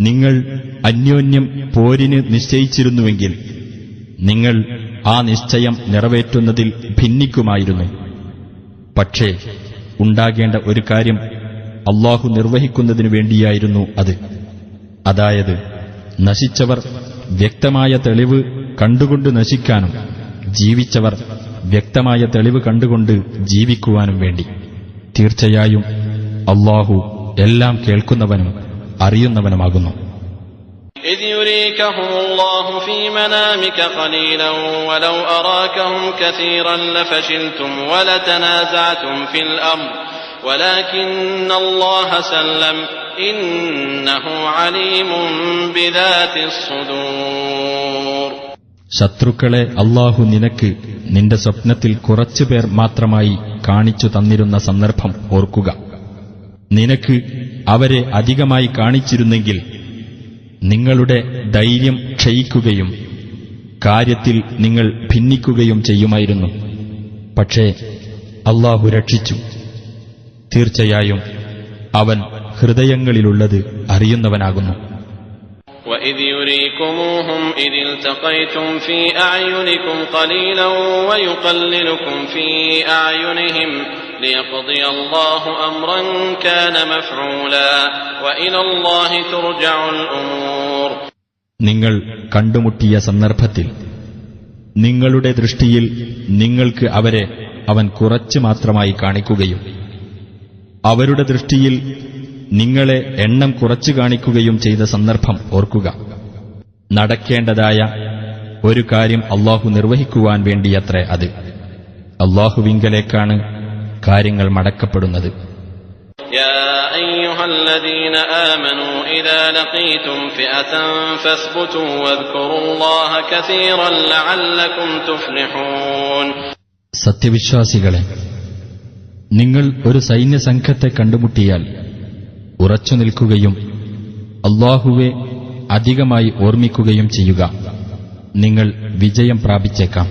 നിങ്ങൾ അന്യോന്യം പോരിന് നിശ്ചയിച്ചിരുന്നുവെങ്കിൽ നിങ്ങൾ ആ നിശ്ചയം നിറവേറ്റുന്നതിൽ ഭിന്നിക്കുമായിരുന്നു. പക്ഷേ ഉണ്ടാകേണ്ട ഒരു കാര്യം അല്ലാഹു നിർവഹിക്കുന്നതിനു വേണ്ടിയായിരുന്നു അത്. അതായത് നശിച്ചവർ വ്യക്തമായ തെളിവ് കണ്ടുകൊണ്ട് നശിക്കാനും ജീവിച്ചവർ വ്യക്തമായ തെളിവ് കണ്ടുകൊണ്ട് ജീവിക്കുവാനും വേണ്ടി. തീർച്ചയായും അല്ലാഹു എല്ലാം കേൾക്കുന്നവനും അറിയുന്നവനുമാകുന്നു. إذ يريكهم الله في منامك قليلا ولو أراكهم كثيرا لفشلتم ولتنازعتم في الأمر ولكن الله سلم إنه عليم بذات الصدور. ശത്രുക്കളെ അല്ലാഹു നിനക്ക് നിന്റെ സ്വപ്നത്തിൽ കുറച്ചുപേർ മാത്രമായി കാണിച്ചു തന്നിരുന്ന സന്ദർഭം ഓർക്കുക. നിനക്ക് അവരെ അധികമായി കാണിച്ചിരുന്നെങ്കിൽ നിങ്ങളുടെ ധൈര്യം ക്ഷയിക്കുകയും കാര്യത്തിൽ നിങ്ങൾ ഭിന്നിക്കുകയും ചെയ്യുമായിരുന്നു. പക്ഷേ അല്ലാഹു രക്ഷിച്ചു. തീർച്ചയായും അവൻ ഹൃദയങ്ങളിലുള്ളത് അറിയുന്നവനാകുന്നു. وَإِذْ يُرِيكُمُوهُمْ إِذِ الْتَقَيْتُمْ فِي أَعْيُنِكُمْ قَلِيلًا وَيُقَلِّلُكُمْ فِي أَعْيُنِهِمْ لِيَقْضِيَ اللَّهُ أَمْرًا كَانَ مَفْعُولًا وَإِلَى اللَّهِ تُرْجَعُ الْأُمُورُ. നിങ്ങൾ കണ്ടുമുട്ടിയ സന്ദർഭത്തിൽ നിങ്ങളുടെ ദൃഷ്ടിയിൽ നിങ്ങൾക്ക് അവരെ അവൻ കുറച്ച് മാത്രമായി കാണിക്കുകയും അവരുടെ ദൃഷ്ടിയിൽ നിങ്ങളെ എണ്ണം കുറച്ചു കാണിക്കുകയും ചെയ്ത സന്ദർഭം ഓർക്കുക. നടക്കേണ്ടതായ ഒരു കാര്യം അല്ലാഹു നിർവഹിക്കുവാൻ വേണ്ടിയത്രേ അത്. അല്ലാഹുവിങ്കലേക്കാണ് കാര്യങ്ങൾ മടക്കപ്പെടുന്നത്. يا أيها الذين آمنوا إذا لقيتم فئة فاثبتوا واذكروا الله كثيرا لعلكم تفلحون. സത്യവിശ്വാസികളെ, നിങ്ങൾ ഒരു സൈന്യസംഘത്തെ കണ്ടുമുട്ടിയാൽ ഉറച്ചു നിൽക്കുകയും അല്ലാഹുവെ അധികമായി ഓർമ്മിക്കുകയും ചെയ്യുക. നിങ്ങൾ വിജയം പ്രാപിച്ചേക്കാം.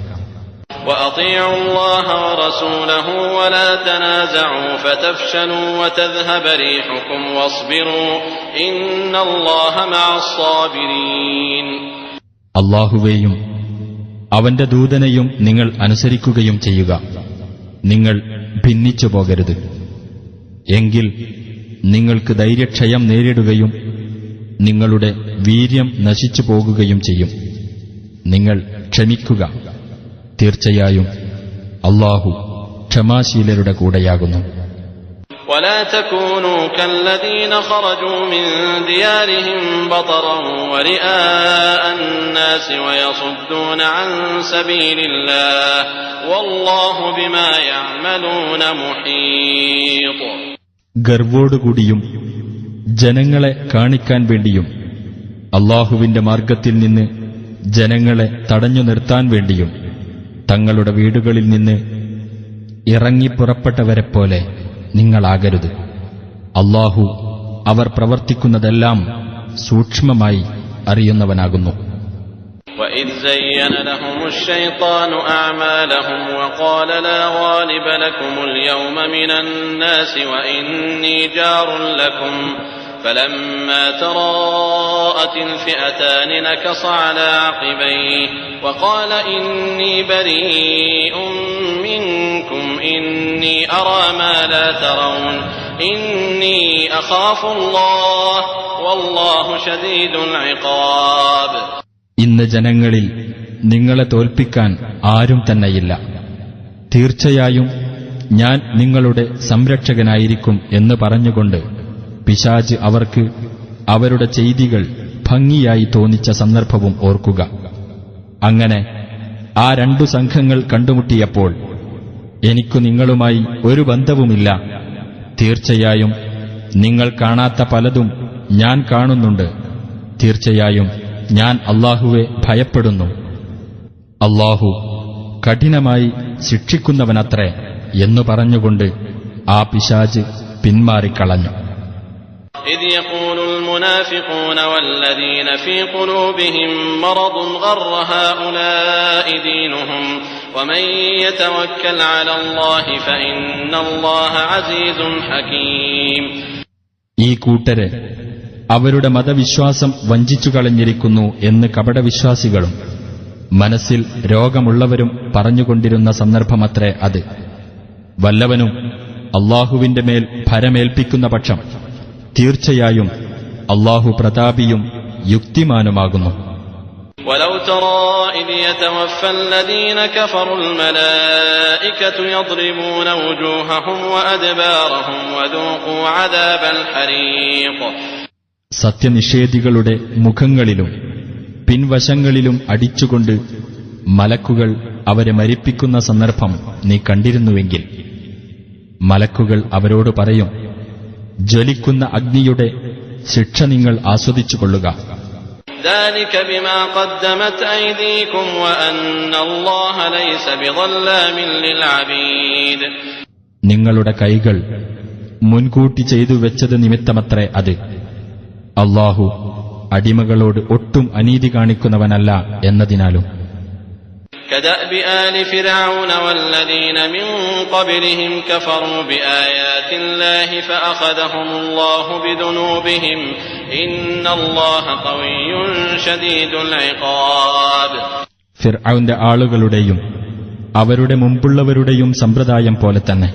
وأطيعوا الله ورسوله ولا تنازعوا فتفشلوا وتذهب ريحكم واصبروا إن الله مع الصابرين. അല്ലാഹുവേയും അവന്റെ ദൂതനെയും നിങ്ങൾ അനുസരിക്കുകയും ചെയ്യുക. നിങ്ങൾ ഭിന്നിച്ചു പോകരുത്. എങ്കിൽ നിങ്ങൾക്ക് ധൈര്യക്ഷയം നേരിടുകയും നിങ്ങളുടെ വീര്യം നശിച്ചു പോകുകയും ചെയ്യും. നിങ്ങൾ ക്ഷമിക്കുക. തീർച്ചയായും അല്ലാഹു ക്ഷമാശീലരുടെ കൂടെയാകുന്നു. ولا تكونوا كالذين خرجوا من ديارهم بطرا ورئاء الناس ويصدون عن سبيل الله والله بما يعملون محيط. ഗർവോടുകൂടിയും ജനങ്ങളെ കാണിക്കാൻ വേണ്ടിയും അല്ലാഹുവിന്റെ മാർഗത്തിൽ നിന്ന് ജനങ്ങളെ തടഞ്ഞു നിർത്താൻ വേണ്ടിയും തങ്ങളുടെ വീടുകളിൽ നിന്ന് ഇറങ്ങിപ്പുറപ്പെട്ടവരെപ്പോലെ നിങ്ങളാകരുത്. അല്ലാഹു അവർ പ്രവർത്തിക്കുന്നതെല്ലാം സൂക്ഷ്മമായി അറിയുന്നവനാകുന്നു. وَإِذْ زَيَّنَ لَهُمُ الشَّيْطَانُ أَعْمَالَهُمْ وَقَالَ لَا غَالِبَ لَكُمُ الْيَوْمَ مِنَ النَّاسِ وَإِنِّي جَارٌ لَكُمْ فَلَمَّا تَرَاءَتِ الْفِئَتَانِ نَكَصَ عَلَى عَقِبَيْهِ وَقَالَ إِنِّي بَرِيءٌ مِّنكُمْ إِنِّي أَرَى مَا لَا تَرَوْنَ إِنِّي أَخَافُ اللَّهَ وَاللَّهُ شَدِيدُ الْعِقَابِ. ഇന്ന് ജനങ്ങളിൽ നിങ്ങളെ തോൽപ്പിക്കാൻ ആരും തന്നെയില്ല. തീർച്ചയായും ഞാൻ നിങ്ങളുടെ സംരക്ഷകനായിരിക്കും എന്ന് പറഞ്ഞുകൊണ്ട് പിശാച് അവർക്ക് അവരുടെ ചെയ്തികൾ ഭംഗിയായി തോന്നിച്ച സന്ദർഭവും ഓർക്കുക. അങ്ങനെ ആ രണ്ടു സംഘങ്ങൾ കണ്ടുമുട്ടിയപ്പോൾ എനിക്കു നിങ്ങളുമായി ഒരു ബന്ധവുമില്ല. തീർച്ചയായും നിങ്ങൾ കാണാത്ത പലതും ഞാൻ കാണുന്നുണ്ട്. തീർച്ചയായും ഞാൻ അല്ലാഹുവെ ഭയപ്പെടുന്നു. അല്ലാഹു കഠിനമായി ശിക്ഷിക്കുന്നവനത്രേ എന്നു പറഞ്ഞുകൊണ്ട് ആ പിശാച് പിന്മാറിക്കളഞ്ഞു. إذ يقول المنافقون والذين في قلوبهم مرض غر هؤلاء دينهم ومن يتوكل على الله فإن الله عزيز حكيم. ഈ കൂട്ടരെ അവരുടെ മതവിശ്വാസം വഞ്ചിച്ചു കളഞ്ഞിരിക്കുന്നു എന്ന് കപടവിശ്വാസികളും മനസ്സിൽ രോഗമുള്ളവരും പറഞ്ഞുകൊണ്ടിരുന്ന സന്ദർഭമത്രേ അത്. വല്ലവനും അല്ലാഹുവിന്റെ മേൽ ഭരമേൽപ്പിക്കുന്ന പക്ഷം തീർച്ചയായും അല്ലാഹു പ്രതാപിയും യുക്തിമാനുമാകുന്നു. ولو ترى إذ يتوفى الذين كفروا الملائكة يضربون وجوههم وأدبارهم وذوقوا عذاب الحريق. സത്യനിഷേധികളുടെ മുഖങ്ങളിലും പിൻവശങ്ങളിലും അടിച്ചുകൊണ്ട് മലക്കുകൾ അവരെ മരിപ്പിക്കുന്ന സന്ദർഭം നീ കണ്ടിരുന്നുവെങ്കിൽ മലക്കുകൾ അവരോട് പറയും, ജ്വലിക്കുന്ന അഗ്നിയുടെ ശിക്ഷ നിങ്ങൾ ആസ്വദിച്ചുകൊള്ളുക. ذلك بما قدمت أيديكم وأن الله ليس بظلام للعبيد. നിങ്ങളുടെ കൈകൾ മുൻകൂട്ടി ചെയ്തു വെച്ചത് നിമിത്തമത്രേ അത്. അല്ലാഹു അടിമകളോട് ഒട്ടും അനീതി കാണിക്കുന്നവനല്ല എന്നതിനാലും. كدأب آل فرعون والذين من قبلهم كفروا بآيات الله فأخذهم الله بذنوبهم إن الله قوي شديد العقاب. ഫിർഔന്റെ ആളുകളുടെയും അവരുടെ മുമ്പുള്ളവരുടെയും സമ്പ്രദായം പോലെ തന്നെ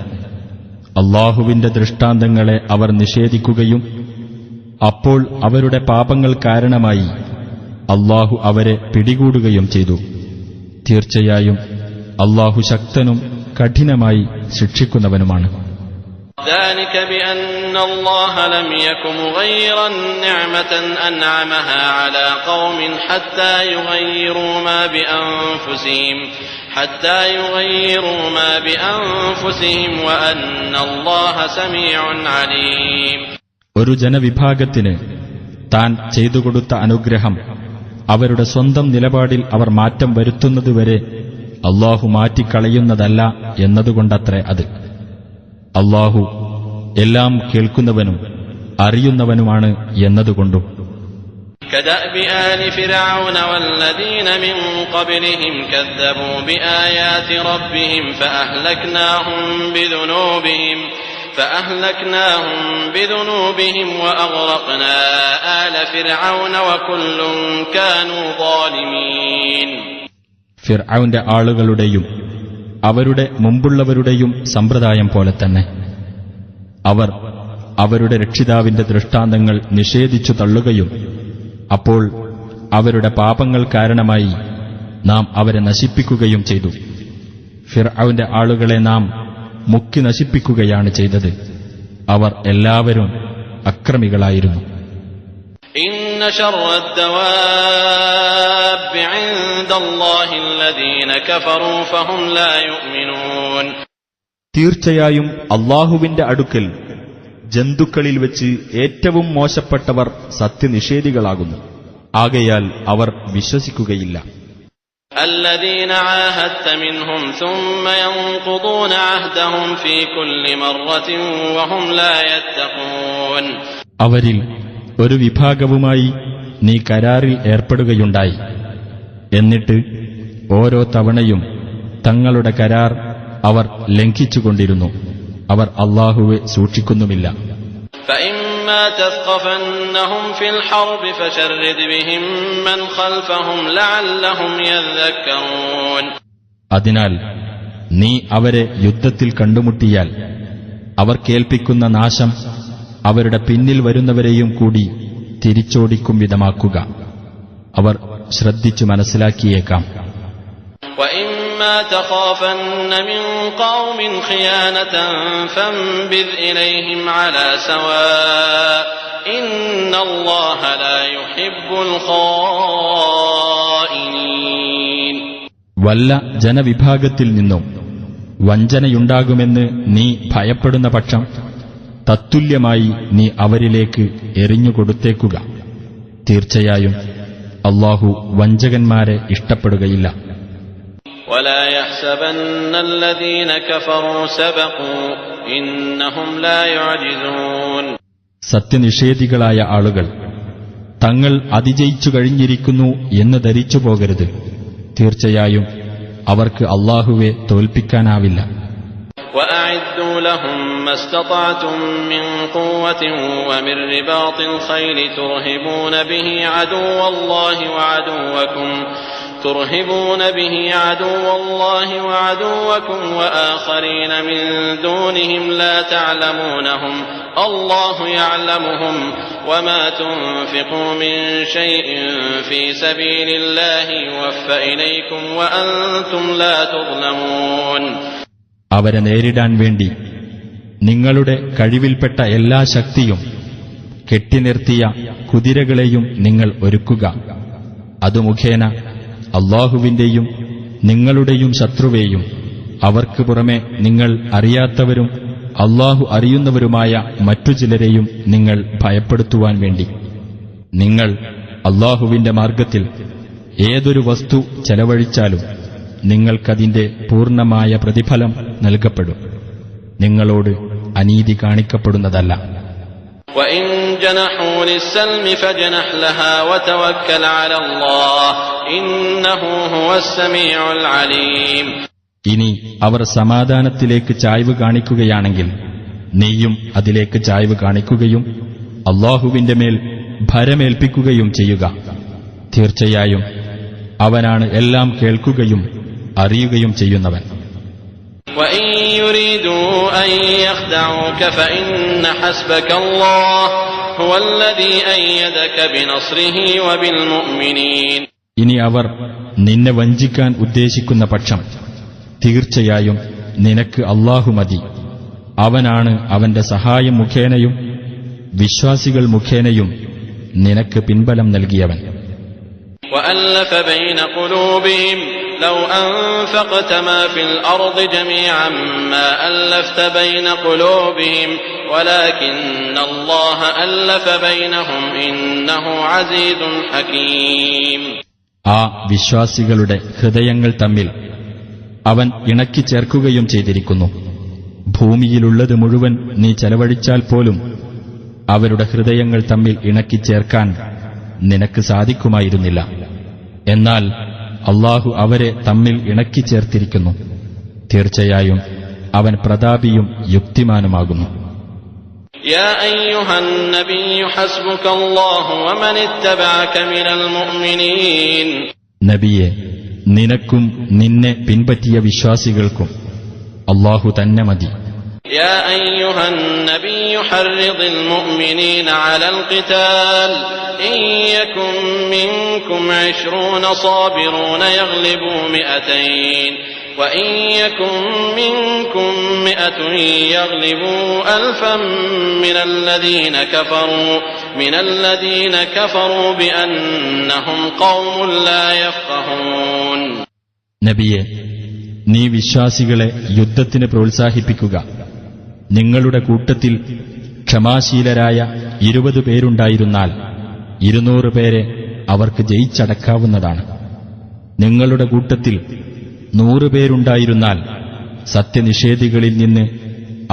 അല്ലാഹുവിന്റെ ദൃഷ്ടാന്തങ്ങളെ അവർ നിഷേധിക്കുകയും അപ്പോൾ അവരുടെ പാപങ്ങൾ കാരണമായി അല്ലാഹു അവരെ പിടികൂടുകയും ചെയ്തു. തീർച്ചയായും അല്ലാഹു ശക്തനും കഠിനമായി ശിക്ഷിക്കുന്നവനുമാണ്. ذلك بأن الله لم يك مغيرا نعمة أنعمها على قوم حتى يغيروا ما بأنفسهم وأن الله سميع عليم. ഒരു ജനവിഭാഗത്തിന് താൻ ചെയ്തുകൊടുത്ത അനുഗ്രഹം അവരുടെ സ്വന്തം നിലപാടിൽ അവർ മാറ്റം വരുത്തുന്നതുവരെ അല്ലാഹു മാറ്റിക്കളയുന്നതല്ല എന്നതുകൊണ്ടത്രേ അത്. അല്ലാഹു എല്ലാം കേൾക്കുന്നവനും അറിയുന്നവനുമാണ് എന്നതുകൊണ്ടും. كدأب آل فرعون والذين من قبلهم كذبوا بآيات ربهم فأهلكناهم بذنوبهم وأغرقنا آل فرعون وكل كانوا ظالمين. ഫിർഔന്റെ ആളുകളുടെയും അവരുടെ മുമ്പുള്ളവരുടെയും സമ്പ്രദായം പോലെ തന്നെ അവർ അവരുടെ രക്ഷിതാവിന്റെ ദൃഷ്ടാന്തങ്ങൾ നിഷേധിച്ചു തള്ളുകയും അപ്പോൾ അവരുടെ പാപങ്ങൾ കാരണമായി നാം അവരെ നശിപ്പിക്കുകയും ചെയ്തു. ഫിർഔന്റെ ആളുകളെ നാം മുക്കി നശിപ്പിക്കുകയാണ് ചെയ്തത്. അവർ എല്ലാവരും അക്രമികളായിരുന്നു. ഇന്ന ശർറദ്ദവാബ് ഇൻദല്ലാഹി അല്ലദീന കഫറൂ ഫഹും ലാ യുഅ്മിനൂൻ. തീർച്ചയായും അല്ലാഹുവിന്റെ അടുക്കൽ ജന്തുക്കളിൽ വെച്ച് ഏറ്റവും മോശപ്പെട്ടവർ സത്യനിഷേധികളാകുന്നു. ആകയാൽ അവർ വിശ്വസിക്കുകയില്ല. الذين عاهدت منهم ثم ينقضون عهدهم في كل مرة وهم لا يتقون. അവരിൽ ഒരു വിഭാഗവുമായി നീ കരാറിൽ ഏർപ്പെടുകയുണ്ടായി. എന്നിട്ട് ഓരോ തവണയും തങ്ങളുടെ കരാർ അവർ ലംഘിച്ചുകൊണ്ടിരുന്നു. അവർ അല്ലാഹുവെ സൂക്ഷിക്കുന്നുമില്ല. فإما تثقفنهم في الحرب فشرد بهم من خلفهم لعلهم يذكرون. അതിനാൽ നീ അവരെ യുദ്ധത്തിൽ കണ്ടുമുട്ടിയാൽ അവർ കേൾപ്പിക്കുന്ന നാശം അവരുടെ പിന്നിൽ വരുന്നവരെയും കൂടി തിരിച്ചോടിക്കും വിധമാക്കുക. അവർ ശ്രദ്ധിച്ചു മനസ്സിലാക്കിയേക്കാം. وإما تخافن من قوم خيانة فانبذ إليهم على سواء إن الله لا يحب الخائنين. വല്ല ജനവിഭാഗത്തിൽ നിന്നും വഞ്ചനയുണ്ടാകുമെന്ന് നീ ഭയപ്പെടുന്ന പക്ഷം തത്തുല്യമായി നീ അവരിലേക്ക് എറിഞ്ഞുകൊടുത്തേക്കുക. തീർച്ചയായും അല്ലാഹു വഞ്ചകന്മാരെ ഇഷ്ടപ്പെടുകയില്ല. ولا يحسبن الذين كفروا سبقوا إنهم لا يعجزون. സത്യനിഷേധികളായ ആളുകൾ തങ്ങൾ അതിജയിച്ചു കഴിഞ്ഞിരിക്കുന്നു എന്ന് ധരിച്ചു പോകരുത്. തീർച്ചയായും അവർക്ക് അല്ലാഹുവെ തോൽപ്പിക്കാനാവില്ല. وأعدوا لهم ما استطعتم من قوة ومن رباط الخيل ترهبون به عدو الله وعدوكم ترهبون به عدو الله وعدوكم وآخرين من دونهم لا تعلمونهم الله يعلمهم وما تنفقوا من شيء في سبيل الله يوفى إليكم وأنتم لا تظلمون. അവരെ നേരിടാൻ വേണ്ടി നിങ്ങളുടെ കഴിവിൽപ്പെട്ട എല്ലാ ശക്തിയും കെട്ടിനിർത്തിയ കുതിരകളെയും നിങ്ങൾ ഒരുക്കുക. അതു മുഖേന അല്ലാഹുവിന്റെയും നിങ്ങളുടെയും ശത്രുവേയും അവർക്ക് പുറമെ നിങ്ങൾ അറിയാത്തവരും അല്ലാഹു അറിയുന്നവരുമായ മറ്റു ചിലരെയും നിങ്ങൾ ഭയപ്പെടുത്തുവാൻ വേണ്ടി. നിങ്ങൾ അല്ലാഹുവിന്റെ മാർഗത്തിൽ ഏതൊരു വസ്തു ചെലവഴിച്ചാലും നിങ്ങൾക്കതിന്റെ പൂർണ്ണമായ പ്രതിഫലം നൽകപ്പെടും. നിങ്ങളോട് അനീതി കാണിക്കപ്പെടുന്നതല്ല. وَإِن جَنَحُوا لِلسَّلْمِ فَاجْنَحْ لَهَا وَتَوَكَّلْ عَلَى اللَّهِ إِنَّهُ هُوَ السَّمِيعُ الْعَلِيمُ. ഇനി അവർ സമാധാനത്തിലേക്ക് ചായ്വ് കാണിക്കുകയാണെങ്കിൽ നീയും അതിലേക്ക് ചായ്വ് കാണിക്കുകയും അല്ലാഹുവിന്റെ മേൽ ഭരമേൽപ്പിക്കുകയും ചെയ്യുക. തീർച്ചയായും അവനാണ് എല്ലാം കേൾക്കുകയും അറിയുകയും ചെയ്യുന്നവൻ. وَإِن يُرِيدُوا أَن يَخْدَعُوكَ فَإِنَّ حَسْبَكَ اللَّهُ هُوَ الَّذِي أَيَّدَكَ بِنَصْرِهِ وَبِالْمُؤْمِنِينَ. ഇനി അവർ നിന്നെ വഞ്ചിക്കാൻ ഉദ്ദേശിക്കുന്ന പക്ഷം തീർച്ചയായും നിനക്ക് അല്ലാഹു മതി. അവനാണ് അവന്റെ സഹായം മുഖേനയും വിശ്വാസികൾ മുഖേനയും നിനക്ക് പിൻബലം നൽകിയവൻ. وَأَلَّفَ بَيْنَ قُلُوبِهِمْ لَوْ أَنفَقْتَ مَا فِي الْأَرْضِ جَمِيعًا مَا أَلَّفْتَ بَيْنَ قُلُوبِهِمْ وَلَكِنَّ اللَّهَ أَلَّفَ بَيْنَهُمْ إِنَّهُ عَزِيزٌ حَكِيمٌ. ആ വിശ്വാസികളുടെ ഹൃദയങ്ങൾ തമ്മിൽ അവൻ ഇണക്കിച്ചേർക്കുകയും ചെയ്തിരിക്കുന്നു. ഭൂമിയിലുള്ളത് മുഴുവൻ നീ ചെലവഴിച്ചാൽ പോലും അവരുടെ ഹൃദയങ്ങൾ തമ്മിൽ ഇണക്കിച്ചേർക്കാൻ നിനക്ക് സാധിക്കുമായിരുന്നില്ല. എന്നാൽ അല്ലാഹു അവരെ തമ്മിൽ ഇണക്കിച്ചേർത്തിരിക്കുന്നു. തീർച്ചയായും അവൻ പ്രതാപിയും യുക്തിമാനുമാകുന്നു. يا أيها النبي حسبك الله ومن اتبعك من المؤمنين. നബിയെ, നിനക്കും നിന്നെ പിൻപറ്റിയ വിശ്വാസികൾക്കും അല്ലാഹു തന്നെ മതി. يا أيها النبي حرض المؤمنين على القتال إن يكن منكم 20 صابرون يغلبوا 200 وإن يكن منكم 100 يغلبوا 1000 من الذين كفروا بأنهم قوم لا يفقهون. നബിയെ, നീ വിശ്വാസികളെ യുദ്ധത്തിന് പ്രോത്സാഹിപ്പിക്കുക. നിങ്ങളുടെ കൂട്ടത്തിൽ ക്ഷമാശീലരായ 20 പേരുണ്ടായിരുന്നാൽ 200 പേരെ അവർക്ക് ജയിച്ചടക്കാവുന്നതാണ്. നിങ്ങളുടെ കൂട്ടത്തിൽ 100 പേരുണ്ടായിരുന്നാൽ സത്യനിഷേധികളിൽ നിന്ന്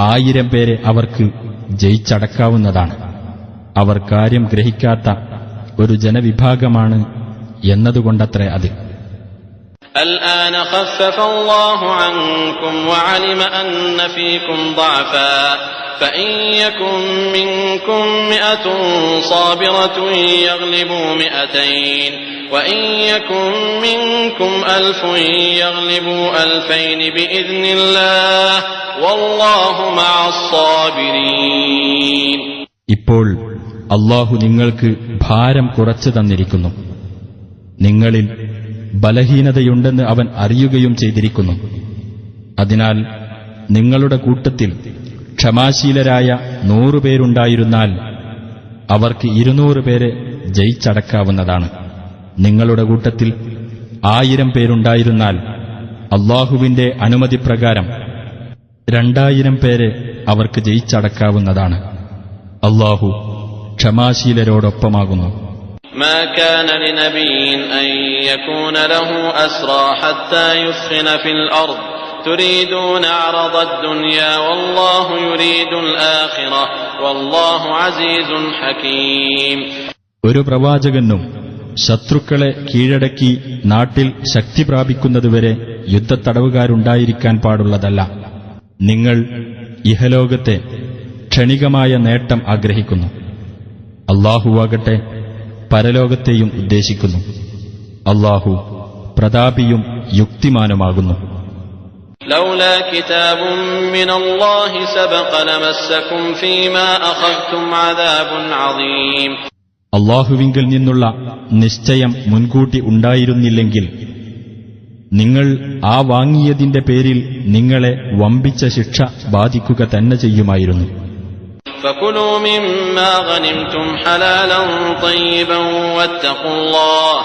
1000 പേരെ അവർക്ക് ജയിച്ചടക്കാവുന്നതാണ്. അവർ കാര്യം ഗ്രഹിക്കാത്ത ഒരു ജനവിഭാഗമാണ് എന്നതുകൊണ്ടത്രേ അത്. الآن خفف الله عنكم وعلم أن فيكم ضعفا فإن يكن منكم 100 صابرة يغلبوا 200 وإن يكن منكم 1000 يغلبوا 2000 بإذن الله والله مع الصابرين. ഇപ്പോൾ അല്ലാഹു നിങ്ങൾക്ക് ഭാരം കുറച്ചു തന്നിരിക്കുന്നു. നിങ്ങളിൽ ബലഹീനതയുണ്ടെന്ന് അവൻ അറിയുകയും ചെയ്തിരിക്കുന്നു. അതിനാൽ നിങ്ങളുടെ കൂട്ടത്തിൽ ക്ഷമാശീലരായ 100 പേരുണ്ടായിരുന്നാൽ അവർക്ക് 200 പേരെ ജയിച്ചടക്കാവുന്നതാണ്. നിങ്ങളുടെ കൂട്ടത്തിൽ 1000 പേരുണ്ടായിരുന്നാൽ അല്ലാഹുവിന്റെ അനുമതിപ്രകാരം 2000 പേരെ അവർക്ക് ജയിച്ചടക്കാവുന്നതാണ്. അല്ലാഹു ക്ഷമാശീലരോടൊപ്പമാകുന്നു. ما كان لنبي أن يكون له أسرى حتى يثخن في الأرض تريدون عرض الدنيا والله يريد الآخرة والله عزيز حكيم. ഒരു പ്രവാചകനും ശത്രുക്കളെ കീഴടക്കി നാട്ടിൽ ശക്തി പ്രാപിക്കുന്നതുവരെ യുദ്ധത്തടവുകാരുണ്ടായിരിക്കാൻ പാടുള്ളതല്ല. നിങ്ങൾ ഇഹലോകത്തെ ക്ഷണികമായ നേട്ടം ആഗ്രഹിക്കുന്നു. അല്ലാഹുവാകട്ടെ പരലോകത്തെയും ഉദ്ദേശിക്കുന്നു. അല്ലാഹു പ്രതാപിയും യുക്തിമാനുമാകുന്നു. لولا كتاب من الله سبق لمسكم فيما أخذتم عذاب عظيم. അല്ലാഹുവിങ്കൽ നിന്നുള്ള നിശ്ചയം മുൻകൂട്ടി ഉണ്ടായിരുന്നില്ലെങ്കിൽ നിങ്ങൾ ആ വാങ്ങിയതിന്റെ പേരിൽ നിങ്ങളെ വമ്പിച്ച ശിക്ഷ ബാധിക്കുക തന്നെ ചെയ്യുമായിരുന്നു. فكلوا مما غنمتم حلالا طيبا واتقوا الله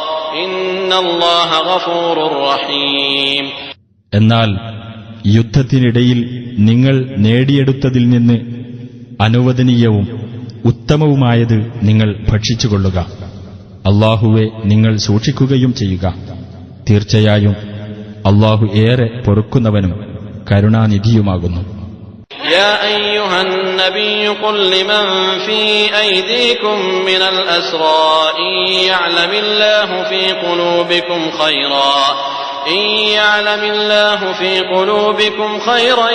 إن الله غفور رحيم. എന്നാൽ യുദ്ധത്തിനിടയിൽ നിങ്ങൾ നേടിയെടുത്തതിൽ നിന്ന് അനുവദനീയവും ഉത്തമവുമായത് നിങ്ങൾ ഭക്ഷിച്ചുകൊള്ളുക. അല്ലാഹുവെ നിങ്ങൾ സൂക്ഷിക്കുകയും ചെയ്യുക. തീർച്ചയായും അല്ലാഹു ഏറെ പൊറുക്കുന്നവനും കരുണാനിധിയുമാകുന്നു. يا أيها النبي قل لمن في أيديكم من الأسرى إن يعلم الله في قلوبكم خيرا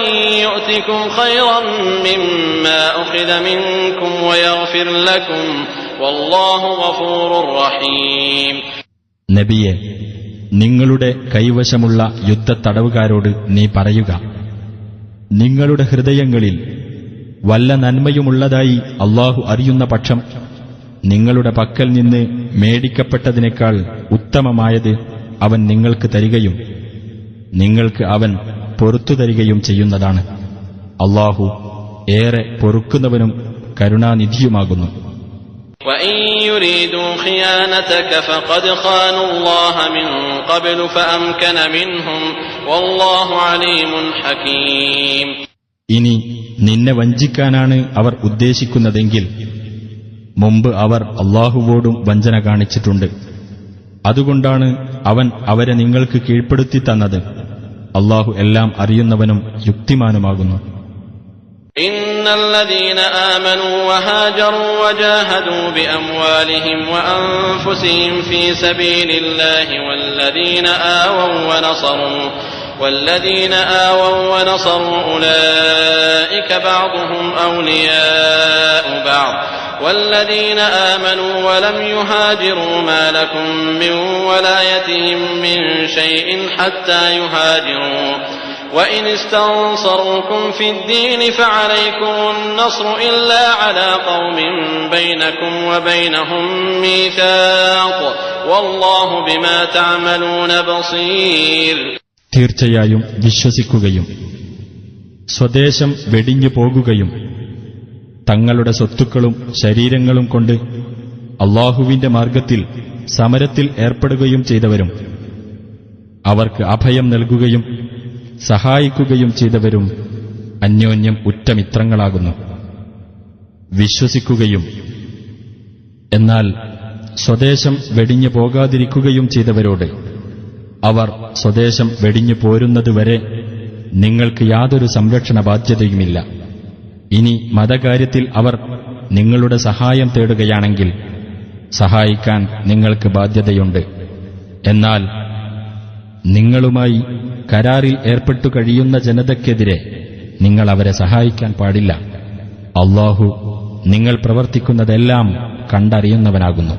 يؤتكم خيرا مما أخذ منكم ويغفر لكم والله غفور رحيم. നബിയെ, നിങ്ങളുടെ കൈവശമുള്ള യുദ്ധത്തടവുകാരോട് നീ പറയുക, നിങ്ങളുടെ ഹൃദയങ്ങളിൽ വല്ല നന്മയുമുള്ളതായി അല്ലാഹു അറിയുന്ന പക്ഷം നിങ്ങളുടെ പക്കൽ നിന്ന് മേടിക്കപ്പെട്ടതിനേക്കാൾ ഉത്തമമായത് അവൻ നിങ്ങൾക്ക് തരികയും നിങ്ങൾക്ക് അവൻ പൊറുത്തു തരികയും ചെയ്യുന്നതാണ്. അല്ലാഹു ഏറെ പൊറുക്കുന്നവനും കരുണാനിധിയുമാകുന്നു. وَإِن يُرِيدُوا خِيَانَتَكَ فَقَدْ خَانُوا اللَّهَ مِن قَبْلُ فَأَمْكَنَ مِنْهُمْ وَاللَّهُ عَلِيمٌ حَكِيمٌ. ഇനി നിന്നെ വഞ്ചിക്കാനാണ് അവർ ഉദ്ദേശിക്കുന്നതെങ്കിൽ മുമ്പ് അവർ അല്ലാഹുവോടും വഞ്ചന കാണിച്ചിട്ടുണ്ട്. അതുകൊണ്ടാണ് അവൻ അവരെ നിങ്ങൾക്ക് കീഴ്പ്പെടുത്തി തന്നത്. അല്ലാഹു എല്ലാം അറിയുന്നവനും യുക്തിമാനുമാകുന്നു. إن الذين آمنوا وهاجروا وجاهدوا بأموالهم وأنفسهم في سبيل الله والذين آووا ونصروا أولئك بعضهم أولياء بعض والذين آمنوا ولم يهاجروا ما لكم من ولايتهم من شيء حتى يهاجروا وإن استنصروكم في الدين فعليكم النصر إلا على قوم بينكم وبينهم ميثاق والله بما تعملون بصير. തീർച്ചയായും വിശ്വസിക്കുകയും സ്വദേശം വെടിഞ്ഞു പോകുകയും തങ്ങളുടെ സ്വത്തുക്കളും ശരീരങ്ങളും കൊണ്ട് അല്ലാഹുവിന്റെ മാർഗത്തിൽ സമരത്തിൽ ഏർപ്പെടുകയും ചെയ്തവരും അവർക്ക് അഭയം നൽകുകയും സഹായിക്കുകയും ചെയ്തവരും അന്യോന്യം ഉറ്റമിത്രങ്ങളാകുന്നു. വിശ്വസിക്കുകയും എന്നാൽ സ്വദേശം വെടിഞ്ഞു പോകാതിരിക്കുകയും ചെയ്തവരോട് അവർ സ്വദേശം വെടിഞ്ഞു പോരുന്നതുവരെ നിങ്ങൾക്ക് യാതൊരു സംരക്ഷണ ബാധ്യതയുമില്ല. ഇനി മതകാര്യത്തിൽ അവർ നിങ്ങളുടെ സഹായം തേടുകയാണെങ്കിൽ സഹായിക്കാൻ നിങ്ങൾക്ക് ബാധ്യതയുണ്ട്. എന്നാൽ നിങ്ങളുമായി കരാറിൽ ഏർപ്പെട്ടു കഴിയുന്ന ജനതയ്ക്കെതിരെ നിങ്ങൾ അവരെ സഹായിക്കാൻ പാടില്ല. അല്ലാഹു നിങ്ങൾ പ്രവർത്തിക്കുന്നതെല്ലാം കണ്ടറിയുന്നവനാകുന്നു.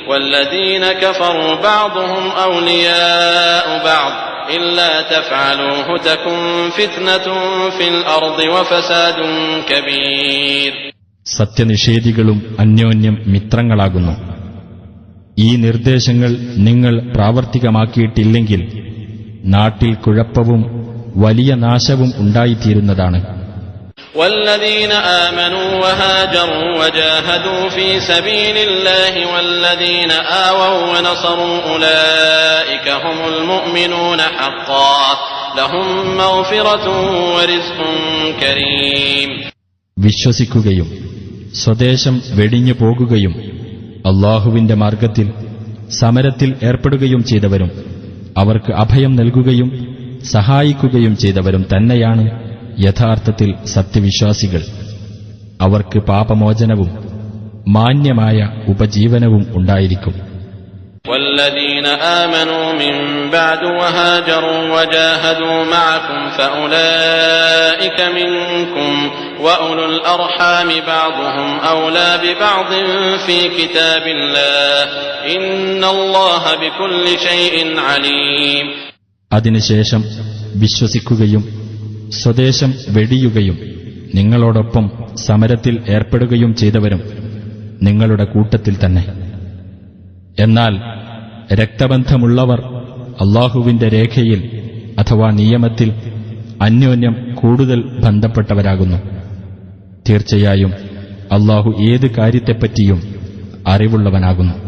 والذين كفروا بعضهم أولياء بعض إلا تفعلوه تكن فتنة في الأرض وفساد كبير. സത്യനിഷേധികളും അന്യോന്യം മിത്രങ്ങളാകുന്നു. ഈ നിർദ്ദേശങ്ങൾ നിങ്ങൾ പ്രാവർത്തികമാക്കിയിട്ടില്ലെങ്കിൽ നാട്ടിൽ കുഴപ്പവും വലിയ നാശവും ഉണ്ടായിത്തീരുന്നതാണ്. والذين آمنوا وهاجروا وجاهدوا في سبيل الله والذين آووا ونصروا أولئك هم المؤمنون حقا لهم مغفرة ورزق كريم. വിശ്വസിക്കുകയും സ്വദേശം വെടിഞ്ഞു പോകുകയും അല്ലാഹുവിന്റെ മാർഗത്തിൽ സമരത്തിൽ ഏർപ്പെടുകയും ചെയ്തവരും അവർക്ക് അഭയം നൽകുകയും സഹായിക്കുകയും ചെയ്തവരും തന്നെയാണ് യഥാർത്ഥത്തിൽ സത്യവിശ്വാസികൾ. അവർക്ക് പാപമോചനവും മാന്യമായ ഉപജീവനവും ഉണ്ടായിരിക്കും. والذين آمنوا من بعد وهاجروا وجاهدوا معكم فأولئك منكم وأولو الأرحام بعضهم أولى ببعض في كتاب الله إن الله بكل شيء عليم. അതിനുശേഷം വിശ്വസിക്കുകയും സ്വദേശം വെടിയുകയും നിങ്ങളോടൊപ്പം സമരത്തിൽ ഏർപ്പെടുകയും ചെയ്തവരും നിങ്ങളുടെ കൂട്ടത്തിൽ തന്നെ. എന്നാൽ രക്തബന്ധമുള്ളവർ അല്ലാഹുവിന്റെ രേഖയിൽ അഥവാ നിയമത്തിൽ അന്യോന്യം കൂടുതൽ ബന്ധപ്പെട്ടവരാകുന്നു. തീർച്ചയായും അല്ലാഹു ഏത് കാര്യത്തെപ്പറ്റിയും അറിവുള്ളവനാകുന്നു.